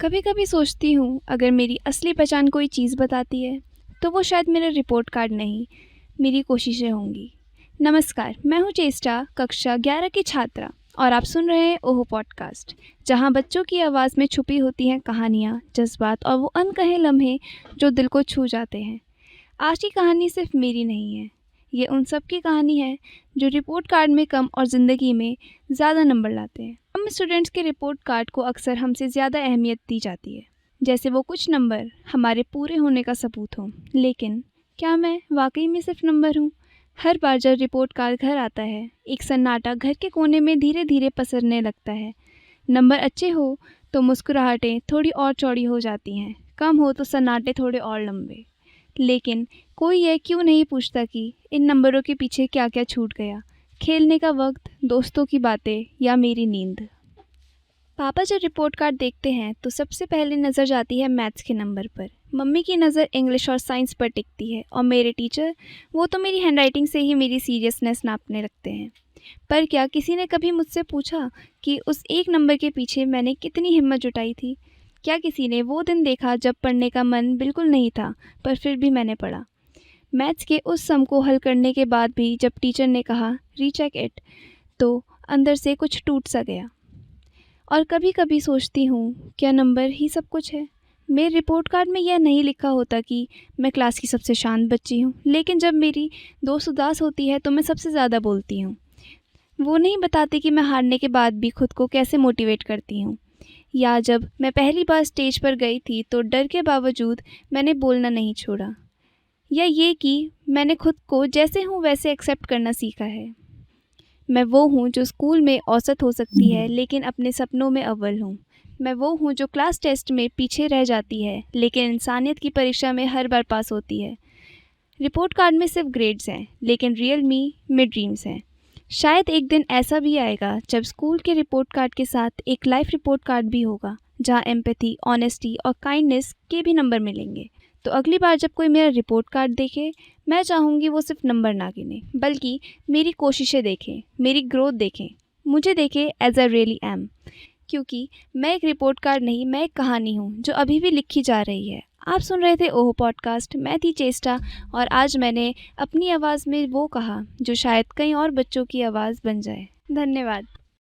कभी कभी सोचती हूँ अगर मेरी असली पहचान कोई चीज़ बताती है तो वो शायद मेरा रिपोर्ट कार्ड नहीं, मेरी कोशिशें होंगी। नमस्कार, मैं हूँ चेष्टा, कक्षा 11 की छात्रा, और आप सुन रहे हैं ओहो पॉडकास्ट, जहाँ बच्चों की आवाज़ में छुपी होती हैं कहानियाँ, जज्बात और वो अनकहे लम्हे जो दिल को छू जाते हैं। आज की कहानी सिर्फ मेरी नहीं है, ये उन सब की कहानी है जो रिपोर्ट कार्ड में कम और ज़िंदगी में ज़्यादा नंबर लाते हैं। हम स्टूडेंट्स के रिपोर्ट कार्ड को अक्सर हमसे ज़्यादा अहमियत दी जाती है, जैसे वो कुछ नंबर हमारे पूरे होने का सबूत हो। लेकिन क्या मैं वाकई में सिर्फ नंबर हूँ? हर बार जब रिपोर्ट कार्ड घर आता है, एक सन्नाटा घर के कोने में धीरे धीरे पसरने लगता है। नंबर अच्छे हो तो मुस्कुराहटें थोड़ी और चौड़ी हो जाती हैं, कम हो तो सन्नाटे थोड़े और लंबे। लेकिन कोई ये क्यों नहीं पूछता कि इन नंबरों के पीछे क्या क्या छूट गया? खेलने का वक्त, दोस्तों की बातें या मेरी नींद। पापा जब रिपोर्ट कार्ड देखते हैं तो सबसे पहले नज़र जाती है मैथ्स के नंबर पर। मम्मी की नज़र इंग्लिश और साइंस पर टिकती है, और मेरे टीचर, वो तो मेरी हैंडराइटिंग से ही मेरी सीरियसनेस नापने लगते हैं। पर क्या किसी ने कभी मुझसे पूछा कि उस एक नंबर के पीछे मैंने कितनी हिम्मत जुटाई थी? क्या किसी ने वो दिन देखा जब पढ़ने का मन बिल्कुल नहीं था, पर फिर भी मैंने पढ़ा? मैथ्स के उस सम को हल करने के बाद भी जब टीचर ने कहा रीचेक इट, तो अंदर से कुछ टूट सा गया। और कभी कभी सोचती हूँ, क्या नंबर ही सब कुछ है? मेरे रिपोर्ट कार्ड में यह नहीं लिखा होता कि मैं क्लास की सबसे शांत बच्ची हूँ, लेकिन जब मेरी दोस्त उदास होती है तो मैं सबसे ज़्यादा बोलती हूँ। वो नहीं बताते कि मैं हारने के बाद भी खुद को कैसे मोटिवेट करती हूँ, या जब मैं पहली बार स्टेज पर गई थी तो डर के बावजूद मैंने बोलना नहीं छोड़ा, या ये कि मैंने खुद को जैसे हूँ वैसे एक्सेप्ट करना सीखा है। मैं वो हूँ जो स्कूल में औसत हो सकती है लेकिन अपने सपनों में अव्वल हूँ। मैं वो हूँ जो क्लास टेस्ट में पीछे रह जाती है लेकिन इंसानियत की परीक्षा में हर बार पास होती है। रिपोर्ट कार्ड में सिर्फ ग्रेड्स हैं, लेकिन रियल मी में ड्रीम्स हैं। शायद एक दिन ऐसा भी आएगा जब स्कूल के रिपोर्ट कार्ड के साथ एक लाइफ रिपोर्ट कार्ड भी होगा, जहाँ एम्पैथी, ऑनेस्टी और काइंडनेस के भी नंबर मिलेंगे। तो अगली बार जब कोई मेरा रिपोर्ट कार्ड देखे, मैं चाहूँगी वो सिर्फ नंबर ना गिने, बल्कि मेरी कोशिशें देखें, मेरी ग्रोथ देखें, मुझे देखें एज आई रियली एम। क्योंकि मैं एक रिपोर्ट कार्ड नहीं, मैं एक कहानी हूँ जो अभी भी लिखी जा रही है। आप सुन रहे थे ओहो पॉडकास्ट, मैं थी चेष्टा, और आज मैंने अपनी आवाज़ में वो कहा जो शायद कई और बच्चों की आवाज़ बन जाए। धन्यवाद।